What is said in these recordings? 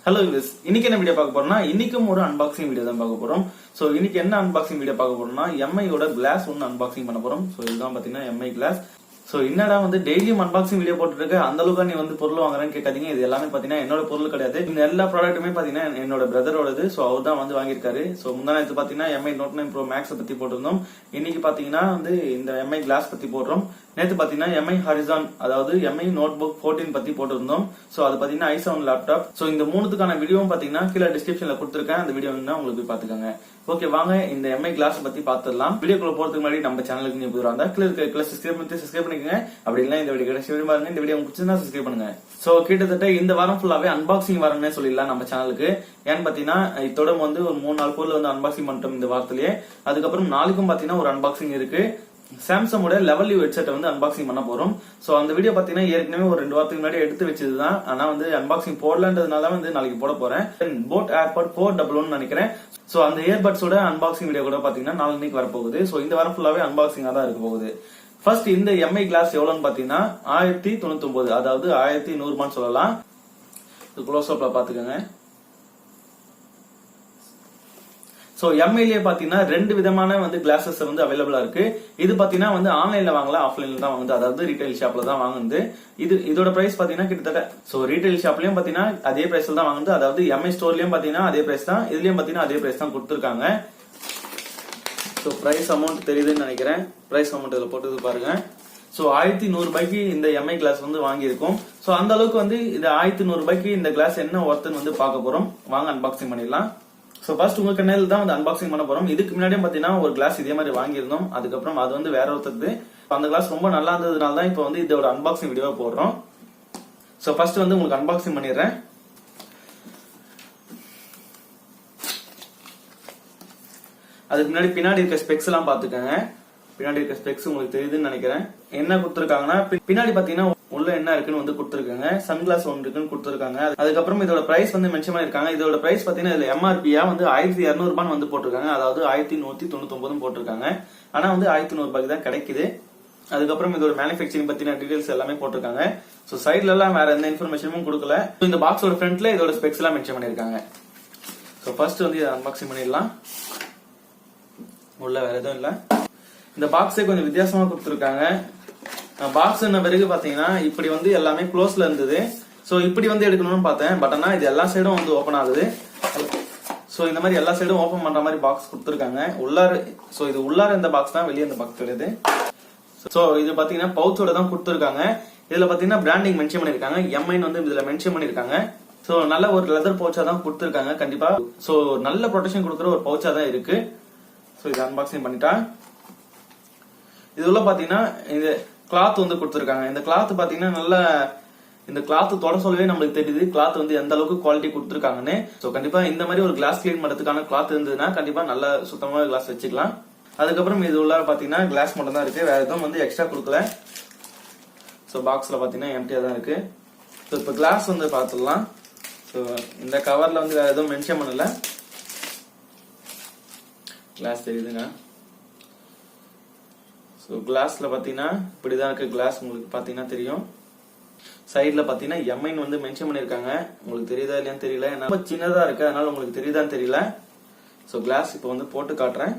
Hello use, இன்னைக்கு என்ன video பார்க்க போறோம்னா இன்னைக்கும் ஒரு அன்பாக்சிங் வீடியோ தான் பார்க்க போறோம். சோ இன்னைக்கு என்ன அன்பாக்சிங் வீடியோ பார்க்க போறோம்னா எம்ஐயோட கிளாஸ் ஒன்னு அன்பாக்சிங் பண்ண போறோம். சோ இதுதான் பாத்தீங்கன்னா எம்ஐ கிளாஸ். சோ என்னடா டெய்லியும் அன்பாக்சிங் வீடியோ போட்டுட்டு இருக்க, அந்த அளவுக்கு நீ பொருள் வாங்குறேன்னு கேட்காதீங்க. இது எல்லாமே பாத்தீங்கன்னா என்னோட பொருள் கிடையாது. இந்த எல்லா ப்ராடக்ட்டுமே பாத்தீங்கன்னா என்னோட பிரதரோடது. சோ அவர் தான் வாங்கியிருக்காரு. சோ முந்தானத்து பாத்தீங்கன்னா எம்ஐ Note 9 Pro Max பத்தி போட்டிருந்தோம். இன்னைக்கு பாத்தீங்கன்னா இந்த எம்ஐ கிளாஸ் பத்தி போடுறோம். நேத்து பாத்தீங்கன்னா எம்ஐ ஹாரிசான் அதாவது எம்ஐ நோட்புக் 14 பத்தி போட்டிருந்தோம். சோ அது பாத்தீங்கன்னா i7 லேப்டாப். சோ இந்த மூணுத்துக்கான வீடியோவும் பாத்தீங்கன்னா கீழே டிஸ்கிரிப்ஷன்ல கொடுத்திருக்கேன். அந்த வீடியோ உங்களுக்கு போய் பாத்துக்கோங்க. ஓகே, வாங்க இந்த எம்ஐ கிளாஸ் பத்தி பாத்துடலாம். வீடியோக்குள்ள போறதுக்கு முன்னாடி நம்ம சேனலுக்கு நீங்க புதுரா இருந்தா கீழே இருக்க சப்ஸ்கிரைப் பண்ணிக்கங்க. அப்படி இல்ல இந்த வீடியோ கடைசி பாருங்க. இந்த வீடியோ உங்களுக்கு பிடிச்சிருந்தா சப்ஸ்கிரைப் பண்ணுங்க. சோ கிட்டத்தட்ட இந்த வாரம் ஃபுல்லாவே அன்பாக்சிங் வாரம்னே சொல்லிடலாம் நம்ம சேனலுக்கு. ஏன்னு பாத்தீங்கன்னா இதோட ஒரு 3-4 பொருள் அன்பாக்சிங் பண்ணிட்டோம் இந்த வாரத்திலேயே. அதுக்கப்புறம் நாளைக்கும் பாத்தீங்கன்னா ஒரு அன்பாக்சிங் இருக்கு. சாம்சங்கோட லெவல் யூ ஹெட்செட் அன்பாக்சிங் பண்ண போறோம். சோ அந்த வீடியோ பாத்தீங்கன்னா ஏற்கனவே ஒரு 2 வாரத்துக்கு முன்னாடி எடுத்து வச்சதுதான். ஆனா அன்பாக்சிங் போடலன்றதுனால நாளைக்கு போட போறேன். போட் ஏர்பாட் 411 நினைக்கிறேன். சோ அந்த இயர்பட்ஸோட அன்பாக்சிங் வீடியோ கூட பாத்தீங்கன்னா நாளைக்கு வரப்போகுது. சோ இந்த வாரம் ஃபுல்லாவே அன்பாக்சிங்கா தான் இருக்க போகுது. ஃபர்ஸ்ட் இந்த எம்ஐ கிளாஸ் எவ்வளவுன்னு பாத்தீங்கன்னா 1099, அதாவது 1100 ரூபான்னு சொல்லலாம். க்ளோஸ் அப்ல பாத்துக்கோங்க. சோ எம்ஐலயே பாத்தீங்கன்னா 2 விதமான கிளாஸஸ் அவைலபிளா இருக்கு. இது பாத்தீங்கன்னா ஆன்லைன்ல வாங்கலாம், ஆஃப்லைன்ல தான் வாங்குது, அதாவது ரீட்டைல் ஷாப்ல தான் வாங்குது. இதோட பிரைஸ் பாத்தீங்கன்னா கிட்டத்தட்ட சோ ரீட்டைல் ஷாப்லயும் பாத்தீங்கன்னா அதே பிரைஸ்ல தான் வாங்குது, அதாவது எம்ஐ ஸ்டோர்லயும் பாத்தீங்கன்னா அதே பிரைஸ் தான், இதுலயும் பாத்தீங்கன்னா அதே பிரைஸ் தான் கொடுத்திருக்காங்க. சோ பிரைஸ் அமௌண்ட் தெரியுதுன்னு நினைக்கிறேன். பிரைஸ் அமௌண்ட் இதுல போட்டு பாருங்க. சோ 1100 ரூபாய்க்கு இந்த எம்ஐ கிளாஸ் வாங்கி இருக்கும். சோ அந்த அளவுக்கு இது 1100 ரூபாய்க்கு இந்த கிளாஸ் என்ன ஒர்த்துன்னு பார்க்க போறோம். வாங்க அன்பாக்சிங் பண்ணிடலாம். சோ ஃபர்ஸ்ட் உங்க கண்ணில் தான் அன்பாக்சிங் பண்ண போறோம். இதுக்கு முன்னாடியே பாத்தீங்கன்னா ஒரு கிளாஸ் இதே மாதிரி வாங்கியிருந்தோம். அதுக்கப்புறம் அது வேற ஒருத்தது. அந்த கிளாஸ் ரொம்ப நல்லா இருந்ததுனால தான் இப்போ இதோட அன்பாக்சிங் வீடியோ போடுறோம். சோ ஃபர்ஸ்ட் உங்களுக்கு அன்பாக்சிங் பண்ணிடுறேன். அதுக்கு முன்னாடி பின்னாடி இருக்க ஸ்பெக்ஸ் எல்லாம் பாத்துக்கோங்க. பின்னாடி இருக்க ஸ்பெக்ஸ் உங்களுக்கு தெரியுதுன்னு நினைக்கிறேன். என்ன கொடுத்திருக்காங்கன்னா பின்னாடி பாத்தீங்கன்னா உள்ள என்ன இருக்குன்னு கொடுத்திருக்காங்க. சன்கிளாஸ் ஒன்று இருக்குன்னு கொடுத்திருக்காங்க. அதுக்கப்புறம் இதோட பிரைஸ் மென்ஷன் பண்ணிருக்காங்க. இதோட பிரைஸ் பாத்தீங்கன்னா இதுல எம்ஆர்பியா 1200 ரூபான்னு போட்டிருக்காங்க, அதாவது 1199 போட்டிருக்காங்க. ஆனா 1100 ரூபாய்க்கு தான் கிடைக்குது. அதுக்கப்புறம் இதோட மேனுபேக்சரிங் பத்தின டீடைல்ஸ் எல்லாமே போட்டிருக்காங்க. சோ சைட்ல எல்லாம் வேற எந்த இன்ஃபர்மேஷனும் கொடுக்கல. இந்த பாக்ஸோட ஃப்ரண்ட்ல இதோட ஸ்பெக்ஸ் எல்லாம் மென்ஷன் பண்ணிருக்காங்க. சோ ஃபர்ஸ்ட் இதை அன்பாக்சிங் பண்ணிடலாம். உள்ள வேற எதுவும் இல்ல. இந்த பாக்ஸே கொஞ்சம் வித்தியாசமா கொடுத்திருக்காங்க. பாக்ஸ் என்ன பிறகு பாத்தீங்கன்னா இப்படி எல்லாமே க்ளோஸ்ல இருந்தது. சோ இப்படி எடுக்கணும்னு பார்த்தேன். பட் ஆனா இது எல்லா சைடும் ஓபன் ஆகுது. சோ இந்த மாதிரி எல்லா சைடும் ஓபன் பண்ற மாதிரி பாக்ஸ் கொடுத்திருக்காங்க. உள்ளார சோ இது உள்ளார இந்த பாக்ஸ் தான், வெளியே இந்த பாக்ஸ் கிடையாது. சோ இது பாத்தீங்கன்னா பவுச்சோட தான் கொடுத்திருக்காங்க. இதுல பாத்தீங்கன்னா பிராண்டிங் மென்ஷன் பண்ணிருக்காங்க. எம்ஐன்னு இதுல மென்ஷன் பண்ணிருக்காங்க. சோ நல்ல ஒரு லெதர் பவுச்சா தான் கொடுத்திருக்காங்க கண்டிப்பா. சோ நல்ல ப்ரொடெக்ஷன் கொடுக்குற ஒரு பவுச்சா தான் இருக்கு. சோ இது அன்பாக்சிங் பண்ணிட்டா இது உள்ள பாத்தீங்கன்னா இது கிளாத் கொடுத்திருக்காங்க. இந்த கிளாத் பாத்தீங்கன்னா நல்ல இந்த கிளாத் தொட சொல்லவே நம்மளுக்கு தெரியுது கிளாத் எந்த அளவுக்கு குவாலிட்டி கொடுத்திருக்காங்கன்னு. சோ கண்டிப்பா இந்த மாதிரி ஒரு கிளாஸ் கிளீன் பண்றதுக்கான கிளாத் இருந்ததுன்னா கண்டிப்பா நல்ல சுத்தமான கிளாஸ் வச்சுக்கலாம். அதுக்கப்புறம் இது உள்ள பாத்தீங்கன்னா கிளாஸ் மட்டும் தான் இருக்கு, வேற எதுவும் எக்ஸ்ட்ரா கொடுக்கல. சோ பாக்ஸ்ல பாத்தீங்கன்னா எம்டியா தான் இருக்கு. சோ இப்ப கிளாஸ் பாத்துடலாம். சோ இந்த கவர்ல வேற எதுவும் மென்ஷன் பண்ணல. கிளாஸ் தெரியுதுங்க. சோ கிளாஸ்ல பாத்தீங்கன்னா இப்படிதான் இருக்கு. கிளாஸ் உங்களுக்கு பாத்தீங்கன்னா தெரியும். சைட்ல பாத்தீங்கன்னா எம்ஐன்னு மென்ஷன் பண்ணிருக்காங்க. உங்களுக்கு தெரியுதா இல்லையான்னு தெரியல, ரொம்ப சின்னதா இருக்கு, அதனால உங்களுக்கு தெரியுதான்னு தெரியல. சோ கிளாஸ் இப்ப போட்டு காட்டுறேன்.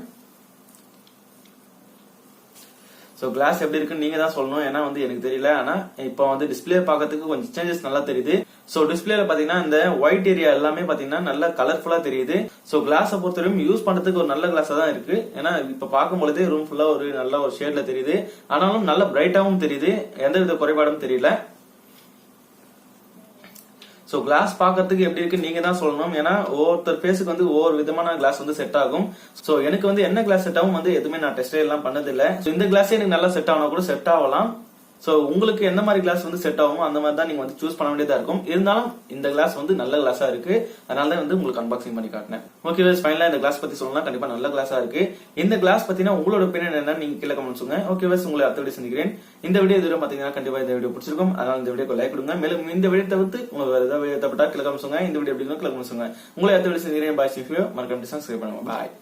சோ கிளாஸ் எப்படி இருக்குன்னு நீங்க தான் சொல்லணும், ஏன்னா எனக்கு தெரியல. ஆனா இப்ப டிஸ்பிளே பாக்கிறதுக்கு கொஞ்சம் சேஞ்சஸ் நல்லா தெரியுது. சோ டிஸ்பிளேல பாத்தீங்கன்னா இந்த ஒயிட் ஏரியா எல்லாமே பாத்தீங்கன்னா நல்லா கலர்ஃபுல்லா தெரியுது. சோ கிளாஸ பொறுத்தவரைக்கும் யூஸ் பண்றதுக்கு ஒரு நல்ல கிளாஸா தான் இருக்கு. ஏன்னா இப்ப பார்க்கும் பொழுதே ரூம் ஃபுல்லா ஒரு நல்ல ஒரு ஷேட்ல தெரியுது. ஆனாலும் நல்ல பிரைட்டாவும் தெரியுது, எந்த வித குறைபாடும் தெரியல. சோ கிளாஸ் பாக்கிறதுக்கு எப்படி இருக்கு நீங்க தான் சொல்லணும், ஏன்னா ஒவ்வொருத்தர் பேஸுக்கு ஒவ்வொரு விதமான கிளாஸ் செட் ஆகும். சோ எனக்கு என்ன கிளாஸ் செட் ஆகும் எதுவுமே நான் டெஸ்ட் எல்லாம் பண்ணது இல்ல. இந்த கிளாஸ் எனக்கு நல்லா செட் ஆகணும் கூட செட் ஆகலாம். சோ உங்களுக்கு எந்த மாதிரி கிளாஸ் செட் ஆகுமோ அந்த மாதிரி தான் நீங்க சூஸ் பண்ண வேண்டியதா இருக்கும். இருந்தாலும் இந்த கிளாஸ் நல்ல கிளாஸா இருக்கு, அதனால தான் உங்களுக்கு அன்பாக்சிங் பண்ணி காட்டினேன். ஓகே, ஃபைனலா இந்த கிளாஸ் பத்தி சொல்லலாம். கண்டிப்பா நல்ல கிளாஸா இருக்கு. இந்த கிளாஸ் பத்தினா உங்களோட ஒப்பீனியன் என்ன நீங்க கீழே கமெண்ட் சொல்லுங்க. ஓகே, உங்களை அடுத்த வீடியோ சந்திக்கிறேன். இந்த வீடியோ இதுவரை பாத்தீங்கன்னா கண்டிப்பா இந்த வீடியோ பிடிச்சிருக்கும், அதனால இந்த வீடியோ லைக் கொடுங்க. மேலும் இந்த வீடியோ தவிர்த்து உங்களுக்கு வேற ஏதாவது வீடியோ தப்பட்டா கீழே கமெண்ட் சொல்லுங்க. இந்த வீடியோ எப்படி கீழே கமெண்ட் சொல்லுங்க. உங்களை அடுத்த வீடியோ சந்திக்கிறேன். பாய், மறக்காம சப்ஸ்கிரைப் பண்ணுங்க. பாய்.